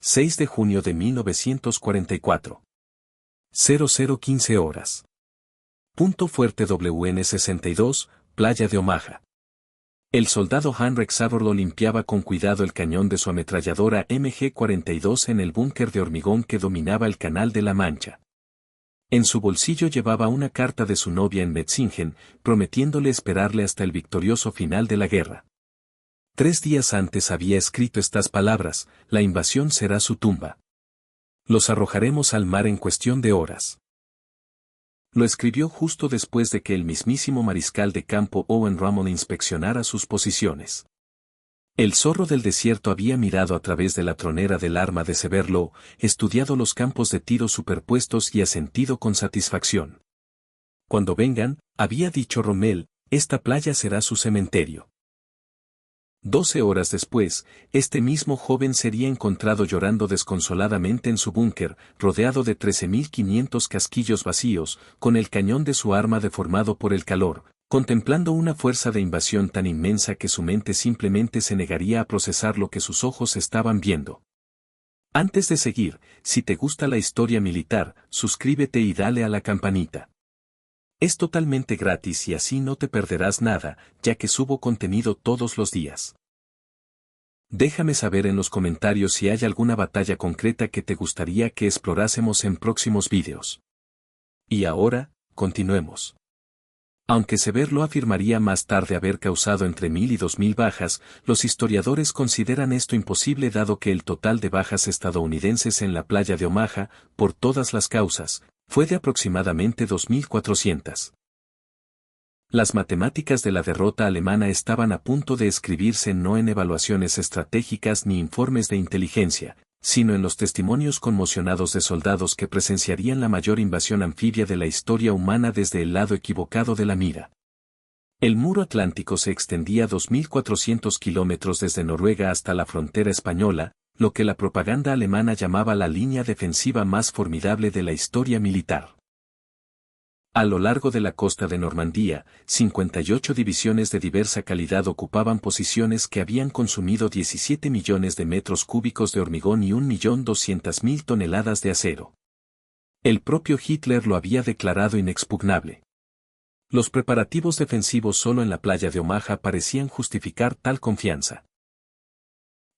6 de junio de 1944. 00:15 horas. Punto fuerte WN-62, playa de Omaha. El soldado Henrik Savorlo limpiaba con cuidado el cañón de su ametralladora MG-42 en el búnker de hormigón que dominaba el Canal de la Mancha. En su bolsillo llevaba una carta de su novia en Metzingen, prometiéndole esperarle hasta el victorioso final de la guerra. 3 días antes había escrito estas palabras: la invasión será su tumba. Los arrojaremos al mar en cuestión de horas. Lo escribió justo después de que el mismísimo mariscal de campo Owen Rommel inspeccionara sus posiciones. El zorro del desierto había mirado a través de la tronera del arma de Severlo, estudiado los campos de tiro superpuestos y asentido con satisfacción. Cuando vengan, había dicho Rommel, esta playa será su cementerio. 12 horas después, este mismo joven sería encontrado llorando desconsoladamente en su búnker, rodeado de 13.500 casquillos vacíos, con el cañón de su arma deformado por el calor, contemplando una fuerza de invasión tan inmensa que su mente simplemente se negaría a procesar lo que sus ojos estaban viendo. Antes de seguir, si te gusta la historia militar, suscríbete y dale a la campanita. Es totalmente gratis y así no te perderás nada, ya que subo contenido todos los días. Déjame saber en los comentarios si hay alguna batalla concreta que te gustaría que explorásemos en próximos vídeos. Y ahora, continuemos. Aunque Severlo afirmaría más tarde haber causado entre 1.000 y 2.000 bajas, los historiadores consideran esto imposible dado que el total de bajas estadounidenses en la playa de Omaha, por todas las causas, fue de aproximadamente 2.400. Las matemáticas de la derrota alemana estaban a punto de escribirse no en evaluaciones estratégicas ni informes de inteligencia, sino en los testimonios conmocionados de soldados que presenciarían la mayor invasión anfibia de la historia humana desde el lado equivocado de la mira. El muro atlántico se extendía 2.400 kilómetros desde Noruega hasta la frontera española, lo que la propaganda alemana llamaba la línea defensiva más formidable de la historia militar. A lo largo de la costa de Normandía, 58 divisiones de diversa calidad ocupaban posiciones que habían consumido 17 millones de metros cúbicos de hormigón y 1.200.000 toneladas de acero. El propio Hitler lo había declarado inexpugnable. Los preparativos defensivos solo en la playa de Omaha parecían justificar tal confianza.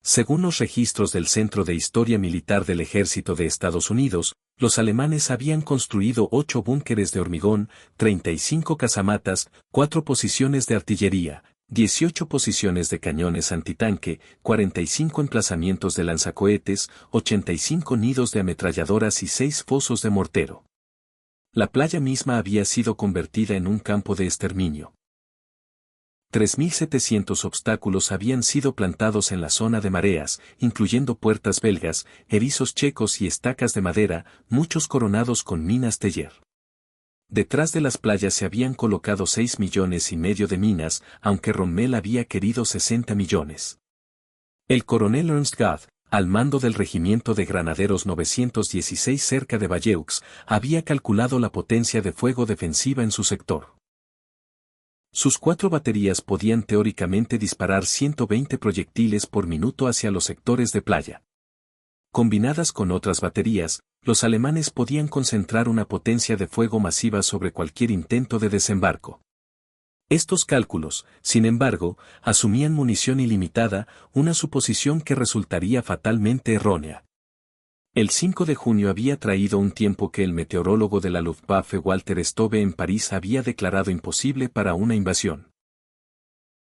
Según los registros del Centro de Historia Militar del Ejército de Estados Unidos, los alemanes habían construido 8 búnkeres de hormigón, 35 casamatas, 4 posiciones de artillería, 18 posiciones de cañones antitanque, 45 emplazamientos de lanzacohetes, 85 nidos de ametralladoras y 6 fosos de mortero. La playa misma había sido convertida en un campo de exterminio. 3.700 obstáculos habían sido plantados en la zona de mareas, incluyendo puertas belgas, erizos checos y estacas de madera, muchos coronados con minas Teller. Detrás de las playas se habían colocado 6,5 millones de minas, aunque Rommel había querido 60 millones. El coronel Ernst Gad, al mando del regimiento de granaderos 916 cerca de Bayeux, había calculado la potencia de fuego defensiva en su sector. Sus 4 baterías podían teóricamente disparar 120 proyectiles por minuto hacia los sectores de playa. Combinadas con otras baterías, los alemanes podían concentrar una potencia de fuego masiva sobre cualquier intento de desembarco. Estos cálculos, sin embargo, asumían munición ilimitada, una suposición que resultaría fatalmente errónea. El 5 de junio había traído un tiempo que el meteorólogo de la Luftwaffe Walter Stove en París había declarado imposible para una invasión.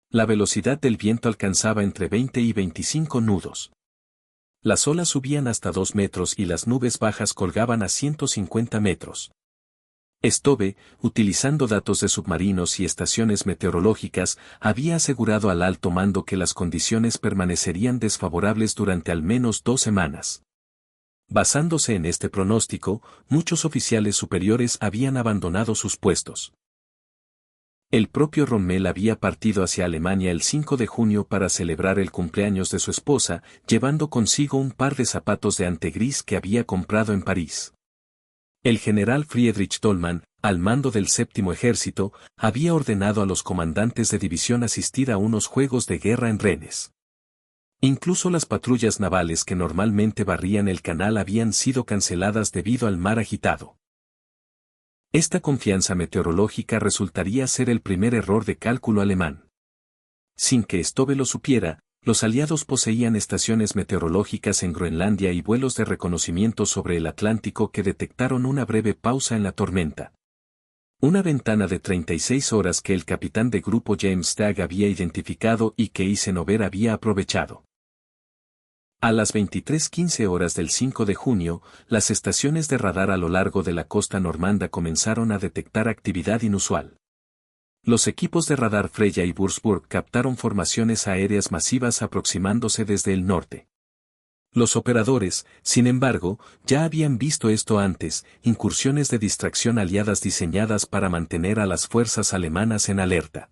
La velocidad del viento alcanzaba entre 20 y 25 nudos. Las olas subían hasta 2 metros y las nubes bajas colgaban a 150 metros. Stove, utilizando datos de submarinos y estaciones meteorológicas, había asegurado al alto mando que las condiciones permanecerían desfavorables durante al menos 2 semanas. Basándose en este pronóstico, muchos oficiales superiores habían abandonado sus puestos. El propio Rommel había partido hacia Alemania el 5 de junio para celebrar el cumpleaños de su esposa, llevando consigo un par de zapatos de ante gris que había comprado en París. El general Friedrich Dollmann, al mando del Séptimo Ejército, había ordenado a los comandantes de división asistir a unos juegos de guerra en Rennes. Incluso las patrullas navales que normalmente barrían el canal habían sido canceladas debido al mar agitado. Esta confianza meteorológica resultaría ser el primer error de cálculo alemán. Sin que Stobe lo supiera, los aliados poseían estaciones meteorológicas en Groenlandia y vuelos de reconocimiento sobre el Atlántico que detectaron una breve pausa en la tormenta. Una ventana de 36 horas que el capitán de grupo James Stagg había identificado y que Eisenhower había aprovechado. A las 23:15 horas del 5 de junio, las estaciones de radar a lo largo de la costa normanda comenzaron a detectar actividad inusual. Los equipos de radar Freya y Würzburg captaron formaciones aéreas masivas aproximándose desde el norte. Los operadores, sin embargo, ya habían visto esto antes, incursiones de distracción aliadas diseñadas para mantener a las fuerzas alemanas en alerta.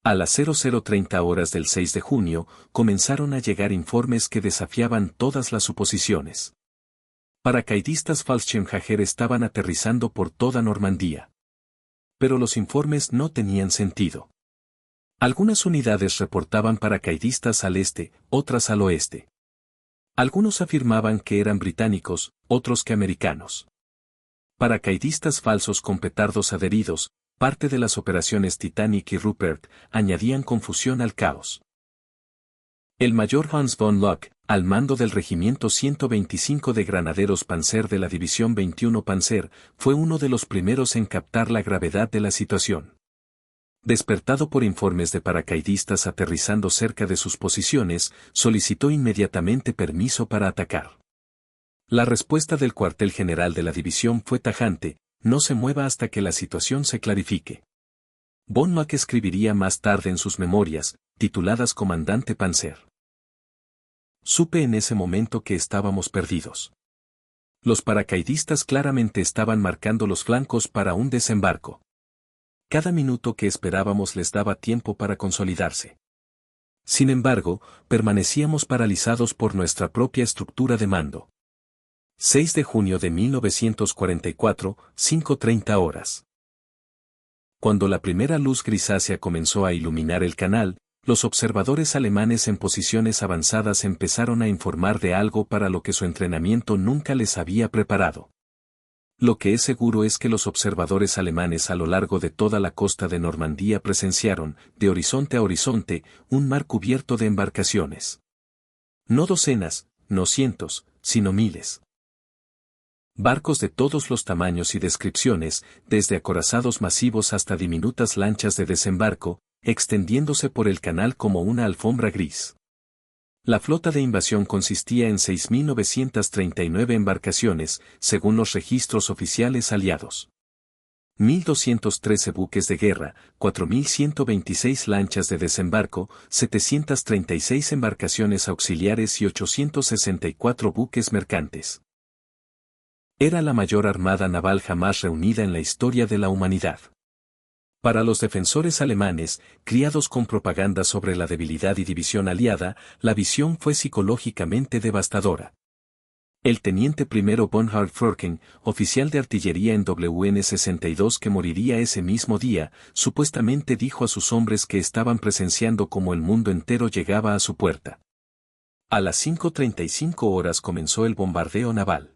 A las 00:30 horas del 6 de junio, comenzaron a llegar informes que desafiaban todas las suposiciones. Paracaidistas Fallschirmjäger estaban aterrizando por toda Normandía. Pero los informes no tenían sentido. Algunas unidades reportaban paracaidistas al este, otras al oeste. Algunos afirmaban que eran británicos, otros que americanos. Paracaidistas falsos con petardos adheridos, parte de las operaciones Titanic y Rupert, añadían confusión al caos. El mayor Hans von Locke, al mando del Regimiento 125 de Granaderos Panzer de la División 21 Panzer, fue uno de los primeros en captar la gravedad de la situación. Despertado por informes de paracaidistas aterrizando cerca de sus posiciones, solicitó inmediatamente permiso para atacar. La respuesta del cuartel general de la división fue tajante: no se mueva hasta que la situación se clarifique. Von Locke escribiría más tarde en sus memorias, tituladas Comandante Panzer: supe en ese momento que estábamos perdidos. Los paracaidistas claramente estaban marcando los flancos para un desembarco. Cada minuto que esperábamos les daba tiempo para consolidarse. Sin embargo, permanecíamos paralizados por nuestra propia estructura de mando. 6 de junio de 1944, 5:30 horas. Cuando la primera luz grisácea comenzó a iluminar el canal, los observadores alemanes en posiciones avanzadas empezaron a informar de algo para lo que su entrenamiento nunca les había preparado. Lo que es seguro es que los observadores alemanes a lo largo de toda la costa de Normandía presenciaron, de horizonte a horizonte, un mar cubierto de embarcaciones. No docenas, no cientos, sino miles. Barcos de todos los tamaños y descripciones, desde acorazados masivos hasta diminutas lanchas de desembarco, extendiéndose por el canal como una alfombra gris. La flota de invasión consistía en 6.939 embarcaciones, según los registros oficiales aliados. 1.213 buques de guerra, 4.126 lanchas de desembarco, 736 embarcaciones auxiliares y 864 buques mercantes. Era la mayor armada naval jamás reunida en la historia de la humanidad. Para los defensores alemanes, criados con propaganda sobre la debilidad y división aliada, la visión fue psicológicamente devastadora. El teniente primero Bonhard Fröken, oficial de artillería en WN-62 que moriría ese mismo día, supuestamente dijo a sus hombres que estaban presenciando cómo el mundo entero llegaba a su puerta. A las 5:35 horas comenzó el bombardeo naval.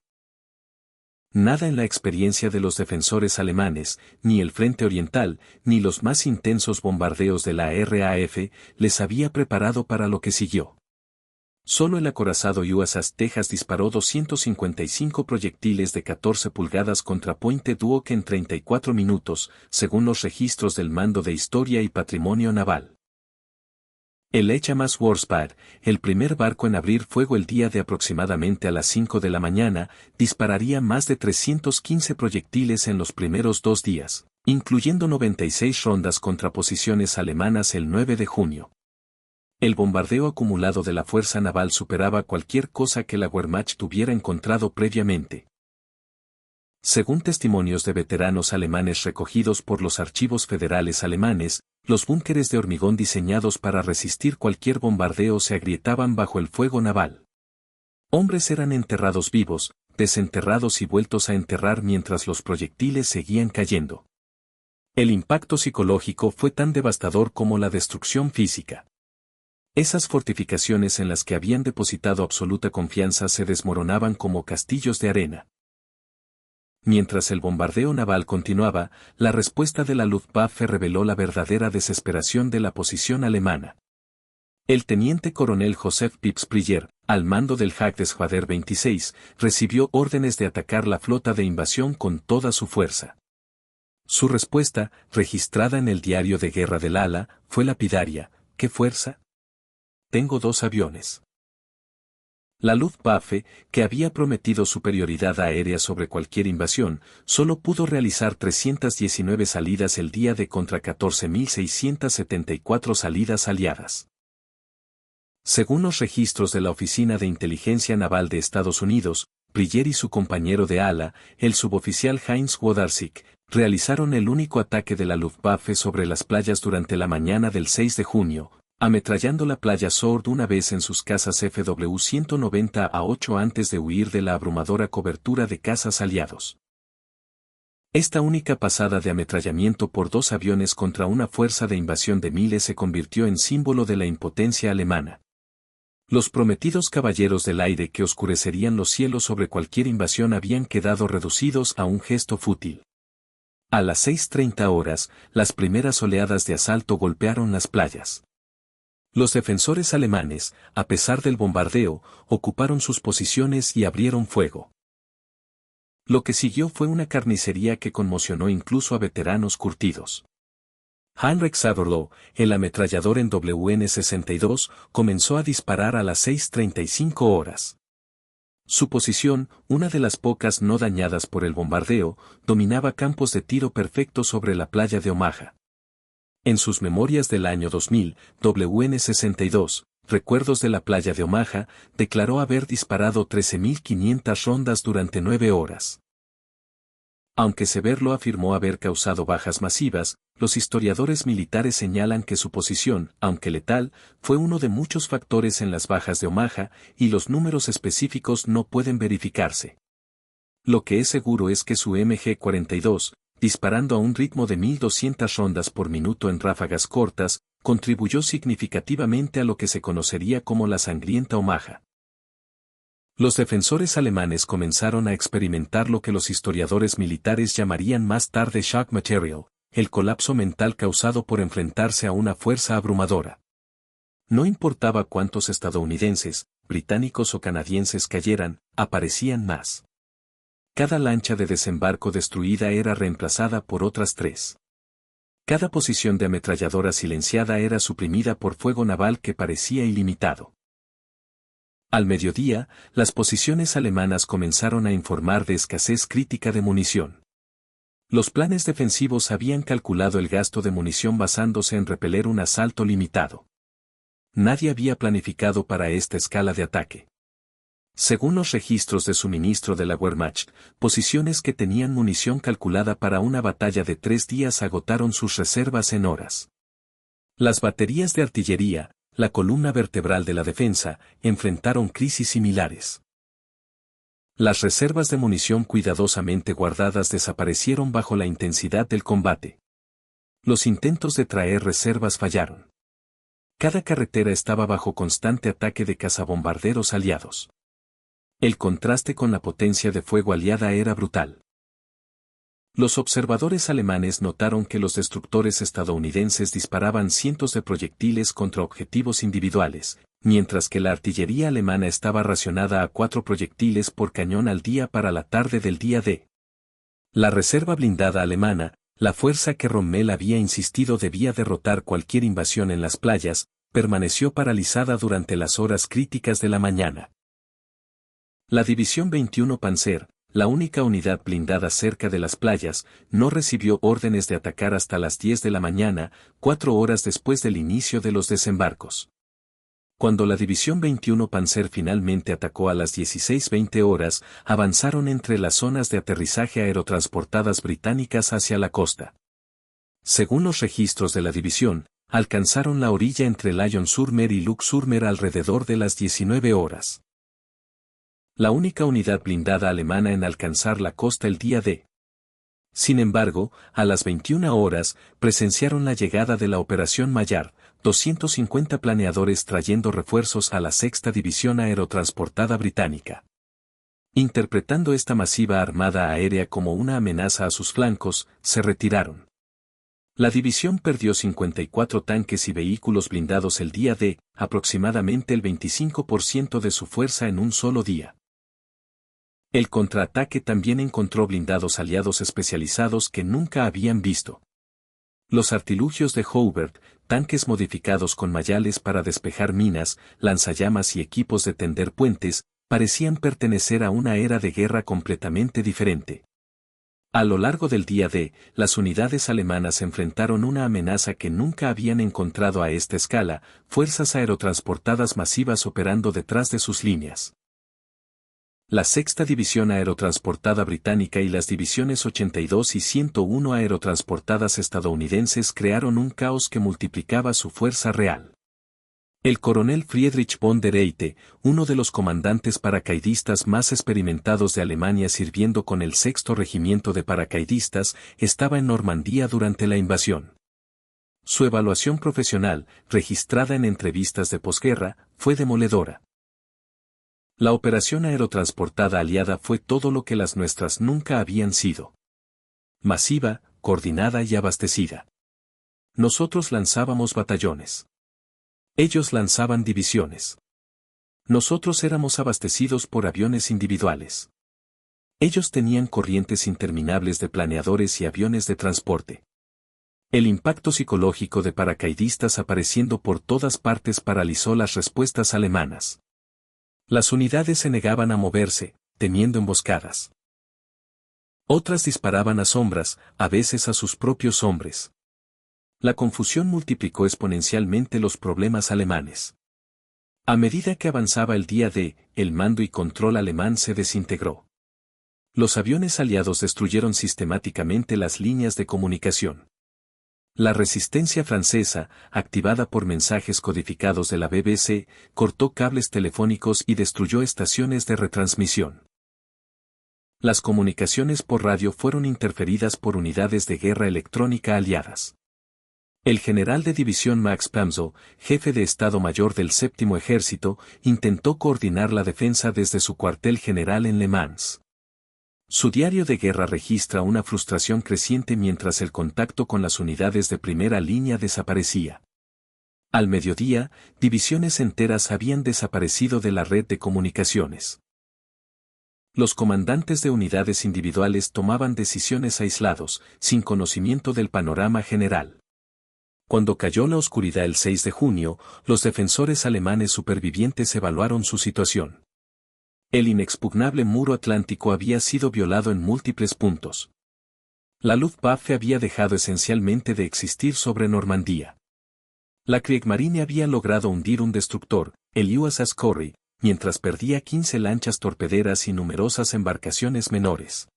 Nada en la experiencia de los defensores alemanes, ni el frente oriental, ni los más intensos bombardeos de la RAF, les había preparado para lo que siguió. Solo el acorazado USS Texas disparó 255 proyectiles de 14 pulgadas contra Pointe Duoc en 34 minutos, según los registros del Mando de Historia y Patrimonio Naval. El HMAS Warspad, el primer barco en abrir fuego el día de aproximadamente a las 5 de la mañana, dispararía más de 315 proyectiles en los primeros 2 días, incluyendo 96 rondas contra posiciones alemanas el 9 de junio. El bombardeo acumulado de la fuerza naval superaba cualquier cosa que la Wehrmacht tuviera encontrado previamente. Según testimonios de veteranos alemanes recogidos por los archivos federales alemanes, los búnkeres de hormigón diseñados para resistir cualquier bombardeo se agrietaban bajo el fuego naval. Hombres eran enterrados vivos, desenterrados y vueltos a enterrar mientras los proyectiles seguían cayendo. El impacto psicológico fue tan devastador como la destrucción física. Esas fortificaciones en las que habían depositado absoluta confianza se desmoronaban como castillos de arena. Mientras el bombardeo naval continuaba, la respuesta de la Luftwaffe reveló la verdadera desesperación de la posición alemana. El teniente coronel Joseph Pips Priller, al mando del Jagdgeschwader 26, recibió órdenes de atacar la flota de invasión con toda su fuerza. Su respuesta, registrada en el diario de guerra del ala, fue lapidaria: ¿qué fuerza? Tengo 2 aviones. La Luftwaffe, que había prometido superioridad aérea sobre cualquier invasión, solo pudo realizar 319 salidas el día de contra 14.674 salidas aliadas. Según los registros de la Oficina de Inteligencia Naval de Estados Unidos, Priller y su compañero de ala, el suboficial Heinz Wodarczyk, realizaron el único ataque de la Luftwaffe sobre las playas durante la mañana del 6 de junio, ametrallando la playa Sword una vez en sus cazas FW-190A8 antes de huir de la abrumadora cobertura de cazas aliados. Esta única pasada de ametrallamiento por 2 aviones contra una fuerza de invasión de miles se convirtió en símbolo de la impotencia alemana. Los prometidos caballeros del aire que oscurecerían los cielos sobre cualquier invasión habían quedado reducidos a un gesto fútil. A las 6:30 horas, las primeras oleadas de asalto golpearon las playas. Los defensores alemanes, a pesar del bombardeo, ocuparon sus posiciones y abrieron fuego. Lo que siguió fue una carnicería que conmocionó incluso a veteranos curtidos. Heinrich Saberloh, el ametrallador en WN-62, comenzó a disparar a las 6:35 horas. Su posición, una de las pocas no dañadas por el bombardeo, dominaba campos de tiro perfecto sobre la playa de Omaha. En sus memorias del año 2000, WN-62, Recuerdos de la playa de Omaha, declaró haber disparado 13.500 rondas durante 9 horas. Aunque Saberloh afirmó haber causado bajas masivas, los historiadores militares señalan que su posición, aunque letal, fue uno de muchos factores en las bajas de Omaha, y los números específicos no pueden verificarse. Lo que es seguro es que su MG-42, disparando a un ritmo de 1.200 rondas por minuto en ráfagas cortas, contribuyó significativamente a lo que se conocería como la sangrienta Omaha. Los defensores alemanes comenzaron a experimentar lo que los historiadores militares llamarían más tarde shock material, el colapso mental causado por enfrentarse a una fuerza abrumadora. No importaba cuántos estadounidenses, británicos o canadienses cayeran, aparecían más. Cada lancha de desembarco destruida era reemplazada por otras 3. Cada posición de ametralladora silenciada era suprimida por fuego naval que parecía ilimitado. Al mediodía, las posiciones alemanas comenzaron a informar de escasez crítica de munición. Los planes defensivos habían calculado el gasto de munición basándose en repeler un asalto limitado. Nadie había planificado para esta escala de ataque. Según los registros de suministro de la Wehrmacht, posiciones que tenían munición calculada para una batalla de 3 días agotaron sus reservas en horas. Las baterías de artillería, la columna vertebral de la defensa, enfrentaron crisis similares. Las reservas de munición cuidadosamente guardadas desaparecieron bajo la intensidad del combate. Los intentos de traer reservas fallaron. Cada carretera estaba bajo constante ataque de cazabombarderos aliados. El contraste con la potencia de fuego aliada era brutal. Los observadores alemanes notaron que los destructores estadounidenses disparaban cientos de proyectiles contra objetivos individuales, mientras que la artillería alemana estaba racionada a 4 proyectiles por cañón al día para la tarde del día D. La reserva blindada alemana, la fuerza que Rommel había insistido debía derrotar cualquier invasión en las playas, permaneció paralizada durante las horas críticas de la mañana. La División 21 Panzer, la única unidad blindada cerca de las playas, no recibió órdenes de atacar hasta las 10 de la mañana, 4 horas después del inicio de los desembarcos. Cuando la División 21 Panzer finalmente atacó a las 16:20 horas, avanzaron entre las zonas de aterrizaje aerotransportadas británicas hacia la costa. Según los registros de la división, alcanzaron la orilla entre Lyon-sur-Mer y Luc-sur-Mer alrededor de las 19 horas. La única unidad blindada alemana en alcanzar la costa el día D. Sin embargo, a las 21 horas, presenciaron la llegada de la Operación Mayar, 250 planeadores trayendo refuerzos a la Sexta División Aerotransportada Británica. Interpretando esta masiva armada aérea como una amenaza a sus flancos, se retiraron. La división perdió 54 tanques y vehículos blindados el día D, aproximadamente el 25% de su fuerza en un solo día. El contraataque también encontró blindados aliados especializados que nunca habían visto. Los artilugios de Hobart, tanques modificados con mayales para despejar minas, lanzallamas y equipos de tender puentes, parecían pertenecer a una era de guerra completamente diferente. A lo largo del día D, las unidades alemanas enfrentaron una amenaza que nunca habían encontrado a esta escala, fuerzas aerotransportadas masivas operando detrás de sus líneas. La Sexta División Aerotransportada Británica y las divisiones 82 y 101 aerotransportadas estadounidenses crearon un caos que multiplicaba su fuerza real. El coronel Friedrich von der Eite, uno de los comandantes paracaidistas más experimentados de Alemania sirviendo con el Sexto Regimiento de Paracaidistas, estaba en Normandía durante la invasión. Su evaluación profesional, registrada en entrevistas de posguerra, fue demoledora. La operación aerotransportada aliada fue todo lo que las nuestras nunca habían sido. Masiva, coordinada y abastecida. Nosotros lanzábamos batallones. Ellos lanzaban divisiones. Nosotros éramos abastecidos por aviones individuales. Ellos tenían corrientes interminables de planeadores y aviones de transporte. El impacto psicológico de paracaidistas apareciendo por todas partes paralizó las respuestas alemanas. Las unidades se negaban a moverse, temiendo emboscadas. Otras disparaban a sombras, a veces a sus propios hombres. La confusión multiplicó exponencialmente los problemas alemanes. A medida que avanzaba el día D, el mando y control alemán se desintegró. Los aviones aliados destruyeron sistemáticamente las líneas de comunicación. La resistencia francesa, activada por mensajes codificados de la BBC, cortó cables telefónicos y destruyó estaciones de retransmisión. Las comunicaciones por radio fueron interferidas por unidades de guerra electrónica aliadas. El general de división Max Pamso, jefe de Estado Mayor del Séptimo Ejército, intentó coordinar la defensa desde su cuartel general en Le Mans. Su diario de guerra registra una frustración creciente mientras el contacto con las unidades de primera línea desaparecía. Al mediodía, divisiones enteras habían desaparecido de la red de comunicaciones. Los comandantes de unidades individuales tomaban decisiones aislados, sin conocimiento del panorama general. Cuando cayó la oscuridad el 6 de junio, los defensores alemanes supervivientes evaluaron su situación. El inexpugnable muro atlántico había sido violado en múltiples puntos. La Luftwaffe había dejado esencialmente de existir sobre Normandía. La Kriegsmarine había logrado hundir un destructor, el USS Corry, mientras perdía 15 lanchas torpederas y numerosas embarcaciones menores.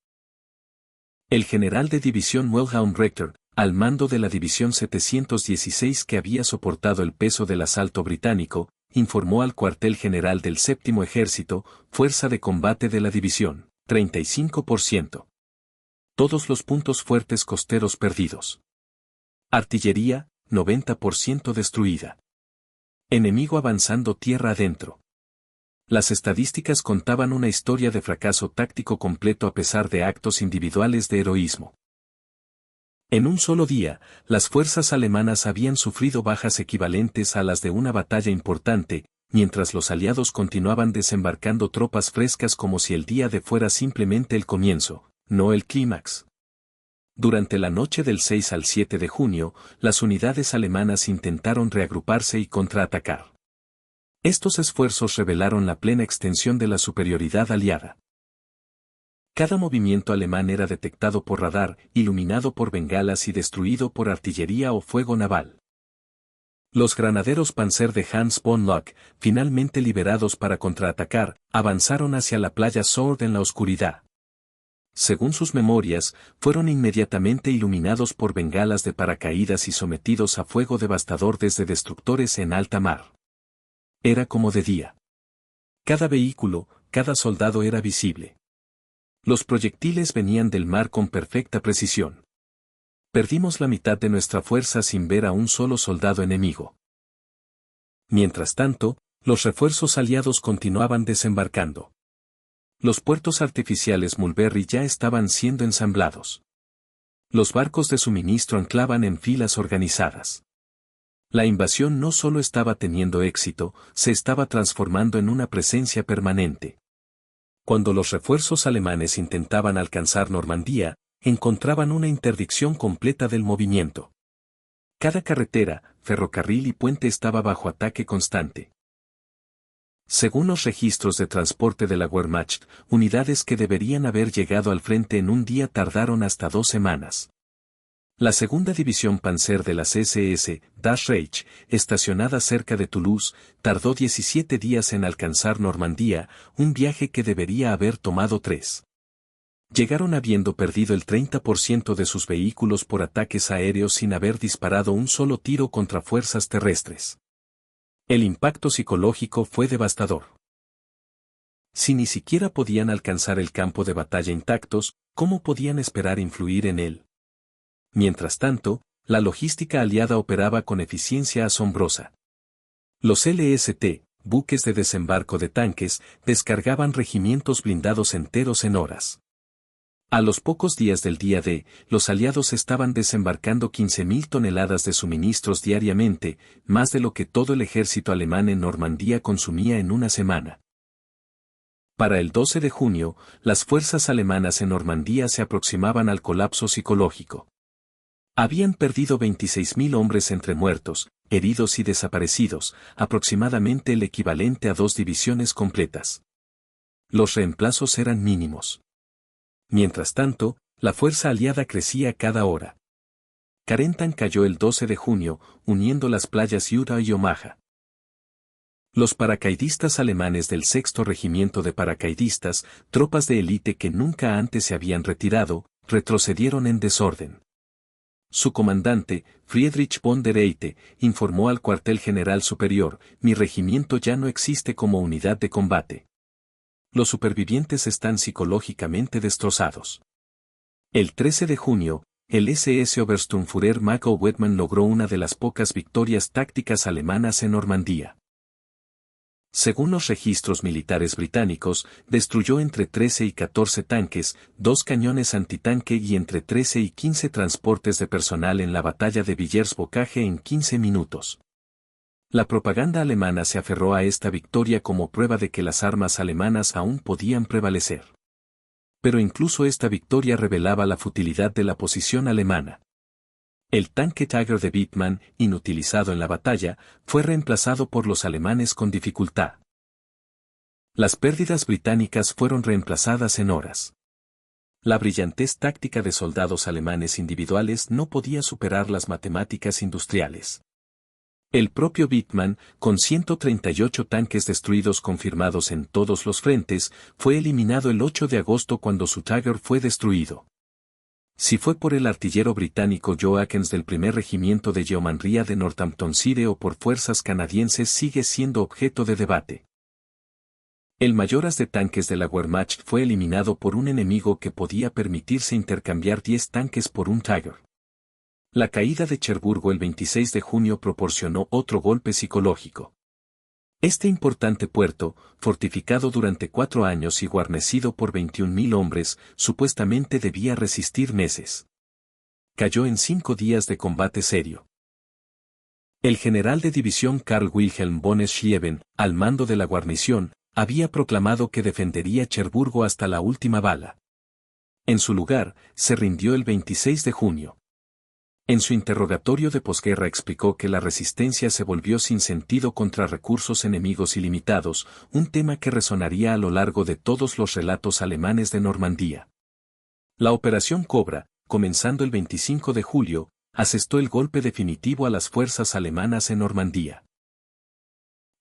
El general de división Wilhelm Rector, al mando de la división 716 que había soportado el peso del asalto británico, informó al cuartel general del Séptimo Ejército, fuerza de combate de la división, 35%. Todos los puntos fuertes costeros perdidos. Artillería, 90% destruida. Enemigo avanzando tierra adentro. Las estadísticas contaban una historia de fracaso táctico completo a pesar de actos individuales de heroísmo. En un solo día, las fuerzas alemanas habían sufrido bajas equivalentes a las de una batalla importante, mientras los aliados continuaban desembarcando tropas frescas como si el día D fuera simplemente el comienzo, no el clímax. Durante la noche del 6 al 7 de junio, las unidades alemanas intentaron reagruparse y contraatacar. Estos esfuerzos revelaron la plena extensión de la superioridad aliada. Cada movimiento alemán era detectado por radar, iluminado por bengalas y destruido por artillería o fuego naval. Los granaderos Panzer de Hans von Locke, finalmente liberados para contraatacar, avanzaron hacia la playa Sword en la oscuridad. Según sus memorias, fueron inmediatamente iluminados por bengalas de paracaídas y sometidos a fuego devastador desde destructores en alta mar. Era como de día. Cada vehículo, cada soldado era visible. Los proyectiles venían del mar con perfecta precisión. Perdimos la mitad de nuestra fuerza sin ver a un solo soldado enemigo. Mientras tanto, los refuerzos aliados continuaban desembarcando. Los puertos artificiales Mulberry ya estaban siendo ensamblados. Los barcos de suministro anclaban en filas organizadas. La invasión no solo estaba teniendo éxito, se estaba transformando en una presencia permanente. Cuando los refuerzos alemanes intentaban alcanzar Normandía, encontraban una interdicción completa del movimiento. Cada carretera, ferrocarril y puente estaba bajo ataque constante. Según los registros de transporte de la Wehrmacht, unidades que deberían haber llegado al frente en un día tardaron hasta 2 semanas. La segunda división Panzer de las SS, Das Reich, estacionada cerca de Toulouse, tardó 17 días en alcanzar Normandía, un viaje que debería haber tomado 3. Llegaron habiendo perdido el 30% de sus vehículos por ataques aéreos sin haber disparado un solo tiro contra fuerzas terrestres. El impacto psicológico fue devastador. Si ni siquiera podían alcanzar el campo de batalla intactos, ¿cómo podían esperar influir en él? Mientras tanto, la logística aliada operaba con eficiencia asombrosa. Los LST, buques de desembarco de tanques, descargaban regimientos blindados enteros en horas. A los pocos días del día D, los aliados estaban desembarcando 15.000 toneladas de suministros diariamente, más de lo que todo el ejército alemán en Normandía consumía en una semana. Para el 12 de junio, las fuerzas alemanas en Normandía se aproximaban al colapso psicológico. Habían perdido 26.000 hombres entre muertos, heridos y desaparecidos, aproximadamente el equivalente a 2 divisiones completas. Los reemplazos eran mínimos. Mientras tanto, la fuerza aliada crecía cada hora. Carentan cayó el 12 de junio, uniendo las playas Utah y Omaha. Los paracaidistas alemanes del 6º Regimiento de Paracaidistas, tropas de élite que nunca antes se habían retirado, retrocedieron en desorden. Su comandante, Friedrich von der Eite, informó al cuartel general superior: mi regimiento ya no existe como unidad de combate. Los supervivientes están psicológicamente destrozados. El 13 de junio, el SS Obersturmführer Marco Wettmann logró una de las pocas victorias tácticas alemanas en Normandía. Según los registros militares británicos, destruyó entre 13 y 14 tanques, 2 cañones antitanque y entre 13 y 15 transportes de personal en la batalla de Villers-Bocage en 15 minutos. La propaganda alemana se aferró a esta victoria como prueba de que las armas alemanas aún podían prevalecer. Pero incluso esta victoria revelaba la futilidad de la posición alemana. El tanque Tiger de Wittmann, inutilizado en la batalla, fue reemplazado por los alemanes con dificultad. Las pérdidas británicas fueron reemplazadas en horas. La brillantez táctica de soldados alemanes individuales no podía superar las matemáticas industriales. El propio Wittmann, con 138 tanques destruidos confirmados en todos los frentes, fue eliminado el 8 de agosto cuando su Tiger fue destruido. Si fue por el artillero británico Joe Akins del 1er Regimiento de Yeomanría de Northamptonshire o por fuerzas canadienses sigue siendo objeto de debate. El mayoras de tanques de la Wehrmacht fue eliminado por un enemigo que podía permitirse intercambiar 10 tanques por un Tiger. La caída de Cherburgo el 26 de junio proporcionó otro golpe psicológico. Este importante puerto, fortificado durante 4 años y guarnecido por 21.000 hombres, supuestamente debía resistir meses. Cayó en 5 días de combate serio. El general de división Karl Wilhelm von Schlieben, al mando de la guarnición, había proclamado que defendería Cherburgo hasta la última bala. En su lugar, se rindió el 26 de junio. En su interrogatorio de posguerra explicó que la resistencia se volvió sin sentido contra recursos enemigos ilimitados, un tema que resonaría a lo largo de todos los relatos alemanes de Normandía. La Operación Cobra, comenzando el 25 de julio, asestó el golpe definitivo a las fuerzas alemanas en Normandía.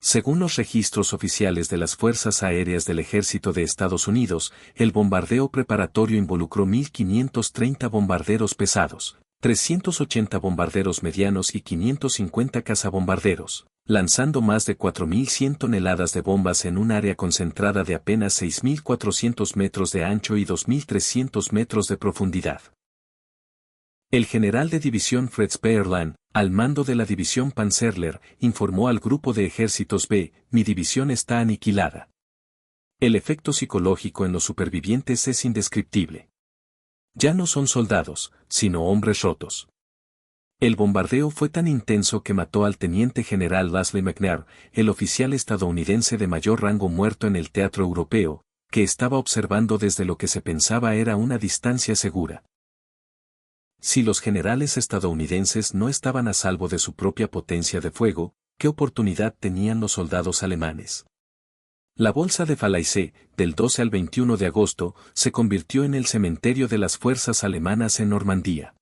Según los registros oficiales de las Fuerzas Aéreas del Ejército de Estados Unidos, el bombardeo preparatorio involucró 1.530 bombarderos pesados, 380 bombarderos medianos y 550 cazabombarderos, lanzando más de 4.100 toneladas de bombas en un área concentrada de apenas 6.400 metros de ancho y 2.300 metros de profundidad. El general de división Fritz Pearland, al mando de la división Panzerler, informó al grupo de ejércitos B, mi división está aniquilada. El efecto psicológico en los supervivientes es indescriptible. Ya no son soldados, sino hombres rotos. El bombardeo fue tan intenso que mató al teniente general Leslie McNair, el oficial estadounidense de mayor rango muerto en el teatro europeo, que estaba observando desde lo que se pensaba era una distancia segura. Si los generales estadounidenses no estaban a salvo de su propia potencia de fuego, ¿qué oportunidad tenían los soldados alemanes? La bolsa de Falaise, del 12 al 21 de agosto, se convirtió en el cementerio de las fuerzas alemanas en Normandía.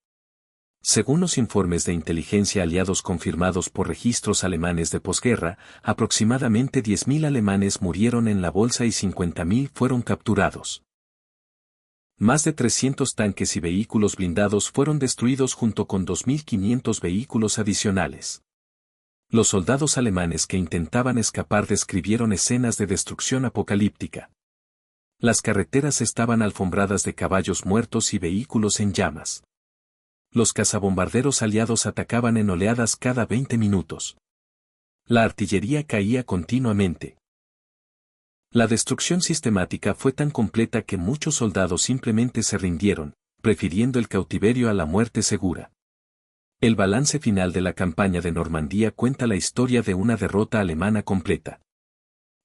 Según los informes de inteligencia aliados confirmados por registros alemanes de posguerra, aproximadamente 10.000 alemanes murieron en la bolsa y 50.000 fueron capturados. Más de 300 tanques y vehículos blindados fueron destruidos junto con 2.500 vehículos adicionales. Los soldados alemanes que intentaban escapar describieron escenas de destrucción apocalíptica. Las carreteras estaban alfombradas de caballos muertos y vehículos en llamas. Los cazabombarderos aliados atacaban en oleadas cada 20 minutos. La artillería caía continuamente. La destrucción sistemática fue tan completa que muchos soldados simplemente se rindieron, prefiriendo el cautiverio a la muerte segura. El balance final de la campaña de Normandía cuenta la historia de una derrota alemana completa.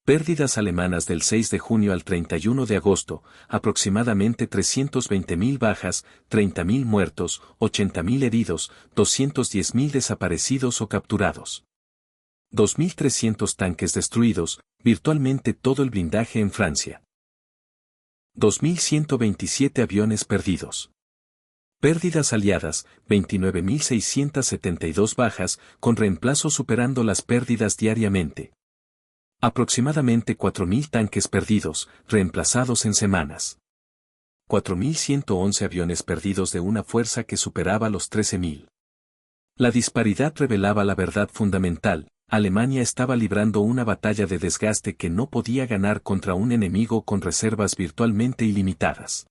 Pérdidas alemanas del 6 de junio al 31 de agosto, aproximadamente 320.000 bajas, 30.000 muertos, 80.000 heridos, 210.000 desaparecidos o capturados. 2.300 tanques destruidos, virtualmente todo el blindaje en Francia. 2.127 aviones perdidos. Pérdidas aliadas, 29.672 bajas, con reemplazo superando las pérdidas diariamente. Aproximadamente 4.000 tanques perdidos, reemplazados en semanas. 4.111 aviones perdidos de una fuerza que superaba los 13.000. La disparidad revelaba la verdad fundamental: Alemania estaba librando una batalla de desgaste que no podía ganar contra un enemigo con reservas virtualmente ilimitadas.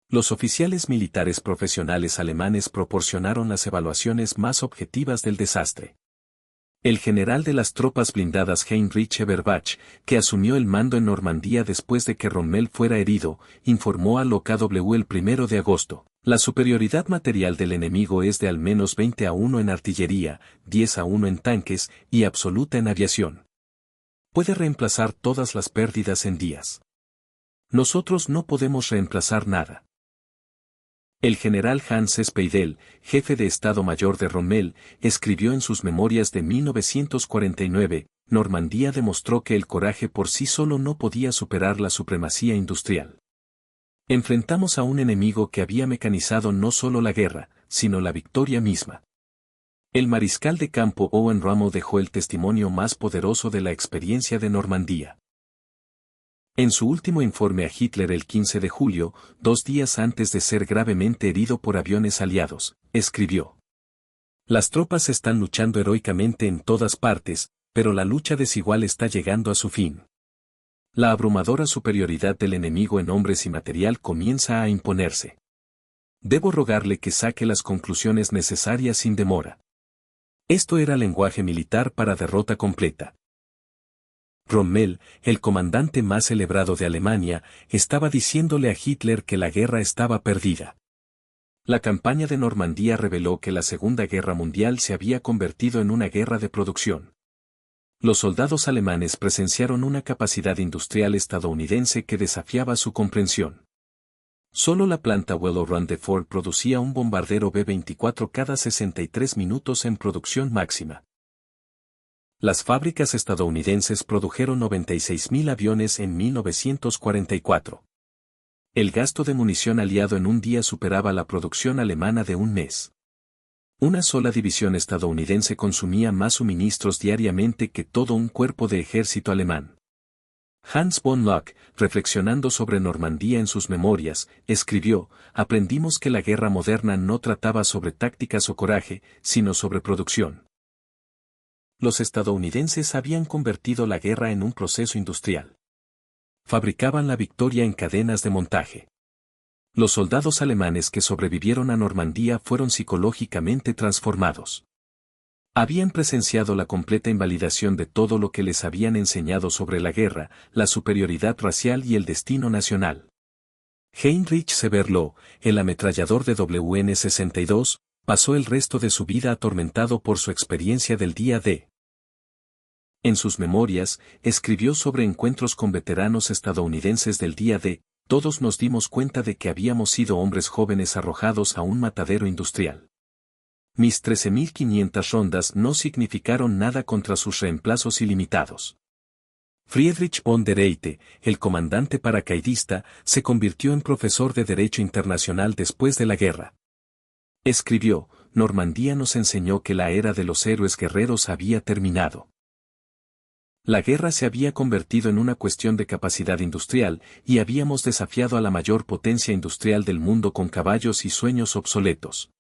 Los oficiales militares profesionales alemanes proporcionaron las evaluaciones más objetivas del desastre. El general de las tropas blindadas Heinrich Eberbach, que asumió el mando en Normandía después de que Rommel fuera herido, informó al OKW el 1 de agosto. La superioridad material del enemigo es de al menos 20-1 en artillería, 10-1 en tanques y absoluta en aviación. Puede reemplazar todas las pérdidas en días. Nosotros no podemos reemplazar nada. El general Hans Speidel, jefe de Estado Mayor de Rommel, escribió en sus memorias de 1949, Normandía demostró que el coraje por sí solo no podía superar la supremacía industrial. Enfrentamos a un enemigo que había mecanizado no solo la guerra, sino la victoria misma. El mariscal de campo Owen Rommel dejó el testimonio más poderoso de la experiencia de Normandía. En su último informe a Hitler el 15 de julio, 2 días antes de ser gravemente herido por aviones aliados, escribió: Las tropas están luchando heroicamente en todas partes, pero la lucha desigual está llegando a su fin. La abrumadora superioridad del enemigo en hombres y material comienza a imponerse. Debo rogarle que saque las conclusiones necesarias sin demora. Esto era lenguaje militar para derrota completa. Rommel, el comandante más celebrado de Alemania, estaba diciéndole a Hitler que la guerra estaba perdida. La campaña de Normandía reveló que la Segunda Guerra Mundial se había convertido en una guerra de producción. Los soldados alemanes presenciaron una capacidad industrial estadounidense que desafiaba su comprensión. Solo la planta Willow Run de Ford producía un bombardero B-24 cada 63 minutos en producción máxima. Las fábricas estadounidenses produjeron 96.000 aviones en 1944. El gasto de munición aliado en un día superaba la producción alemana de un mes. Una sola división estadounidense consumía más suministros diariamente que todo un cuerpo de ejército alemán. Hans von Locke, reflexionando sobre Normandía en sus memorias, escribió: aprendimos que la guerra moderna no trataba sobre tácticas o coraje, sino sobre producción. Los estadounidenses habían convertido la guerra en un proceso industrial. Fabricaban la victoria en cadenas de montaje. Los soldados alemanes que sobrevivieron a Normandía fueron psicológicamente transformados. Habían presenciado la completa invalidación de todo lo que les habían enseñado sobre la guerra, la superioridad racial y el destino nacional. Heinrich Severloh, el ametrallador de WN-62, pasó el resto de su vida atormentado por su experiencia del día D. En sus memorias, escribió sobre encuentros con veteranos estadounidenses del día D, todos nos dimos cuenta de que habíamos sido hombres jóvenes arrojados a un matadero industrial. Mis 13.500 rondas no significaron nada contra sus reemplazos ilimitados. Friedrich von der Eite, el comandante paracaidista, se convirtió en profesor de Derecho Internacional después de la guerra. Escribió, Normandía nos enseñó que la era de los héroes guerreros había terminado. La guerra se había convertido en una cuestión de capacidad industrial, y habíamos desafiado a la mayor potencia industrial del mundo con caballos y sueños obsoletos.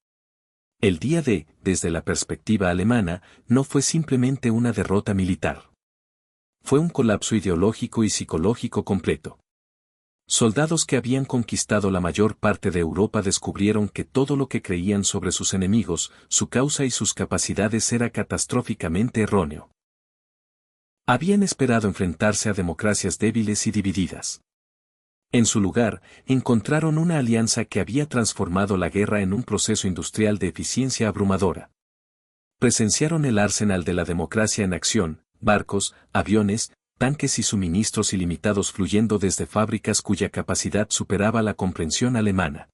El día D, desde la perspectiva alemana, no fue simplemente una derrota militar. Fue un colapso ideológico y psicológico completo. Soldados que habían conquistado la mayor parte de Europa descubrieron que todo lo que creían sobre sus enemigos, su causa y sus capacidades era catastróficamente erróneo. Habían esperado enfrentarse a democracias débiles y divididas. En su lugar, encontraron una alianza que había transformado la guerra en un proceso industrial de eficiencia abrumadora. Presenciaron el arsenal de la democracia en acción, barcos, aviones, tanques y suministros ilimitados fluyendo desde fábricas cuya capacidad superaba la comprensión alemana.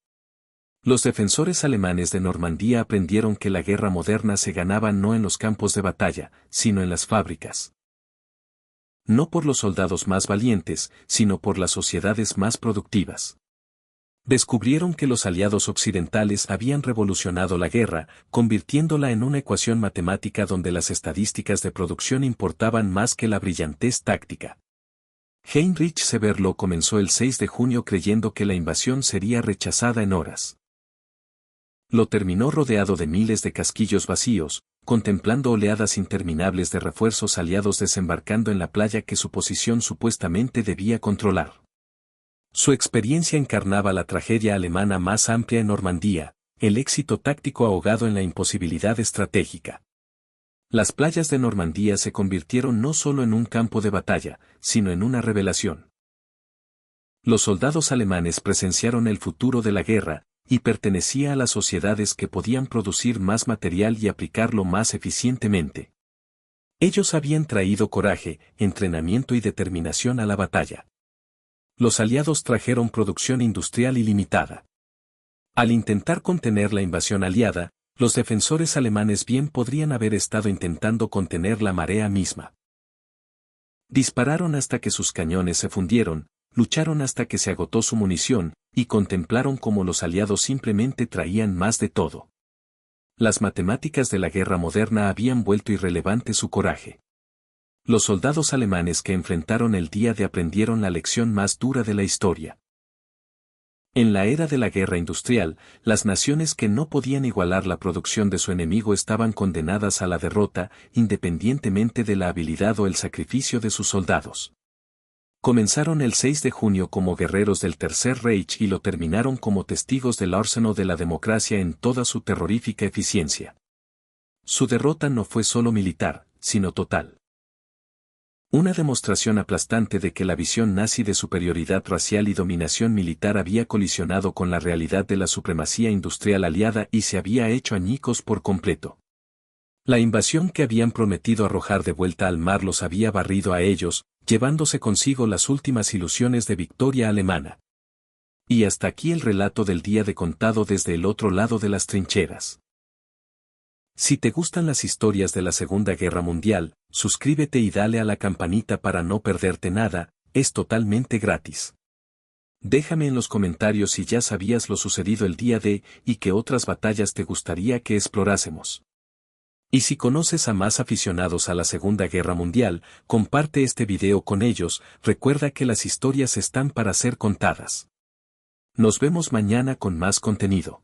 Los defensores alemanes de Normandía aprendieron que la guerra moderna se ganaba no en los campos de batalla, sino en las fábricas. No por los soldados más valientes, sino por las sociedades más productivas. Descubrieron que los aliados occidentales habían revolucionado la guerra, convirtiéndola en una ecuación matemática donde las estadísticas de producción importaban más que la brillantez táctica. Heinrich Severloh comenzó el 6 de junio creyendo que la invasión sería rechazada en horas. Lo terminó rodeado de miles de casquillos vacíos, contemplando oleadas interminables de refuerzos aliados desembarcando en la playa que su posición supuestamente debía controlar. Su experiencia encarnaba la tragedia alemana más amplia en Normandía, el éxito táctico ahogado en la imposibilidad estratégica. Las playas de Normandía se convirtieron no solo en un campo de batalla, sino en una revelación. Los soldados alemanes presenciaron el futuro de la guerra, y pertenecía a las sociedades que podían producir más material y aplicarlo más eficientemente. Ellos habían traído coraje, entrenamiento y determinación a la batalla. Los aliados trajeron producción industrial ilimitada. Al intentar contener la invasión aliada, los defensores alemanes bien podrían haber estado intentando contener la marea misma. Dispararon hasta que sus cañones se fundieron, lucharon hasta que se agotó su munición, y contemplaron cómo los aliados simplemente traían más de todo. Las matemáticas de la guerra moderna habían vuelto irrelevante su coraje. Los soldados alemanes que enfrentaron el día D aprendieron la lección más dura de la historia. En la era de la guerra industrial, las naciones que no podían igualar la producción de su enemigo estaban condenadas a la derrota, independientemente de la habilidad o el sacrificio de sus soldados. Comenzaron el 6 de junio como guerreros del Tercer Reich y lo terminaron como testigos del arsenal de la democracia en toda su terrorífica eficiencia. Su derrota no fue solo militar, sino total. Una demostración aplastante de que la visión nazi de superioridad racial y dominación militar había colisionado con la realidad de la supremacía industrial aliada y se había hecho añicos por completo. La invasión que habían prometido arrojar de vuelta al mar los había barrido a ellos, llevándose consigo las últimas ilusiones de victoria alemana. Y hasta aquí el relato del día D contado desde el otro lado de las trincheras. Si te gustan las historias de la Segunda Guerra Mundial, suscríbete y dale a la campanita para no perderte nada, es totalmente gratis. Déjame en los comentarios si ya sabías lo sucedido el día D y qué otras batallas te gustaría que explorásemos. Y si conoces a más aficionados a la Segunda Guerra Mundial, comparte este video con ellos, recuerda que las historias están para ser contadas. Nos vemos mañana con más contenido.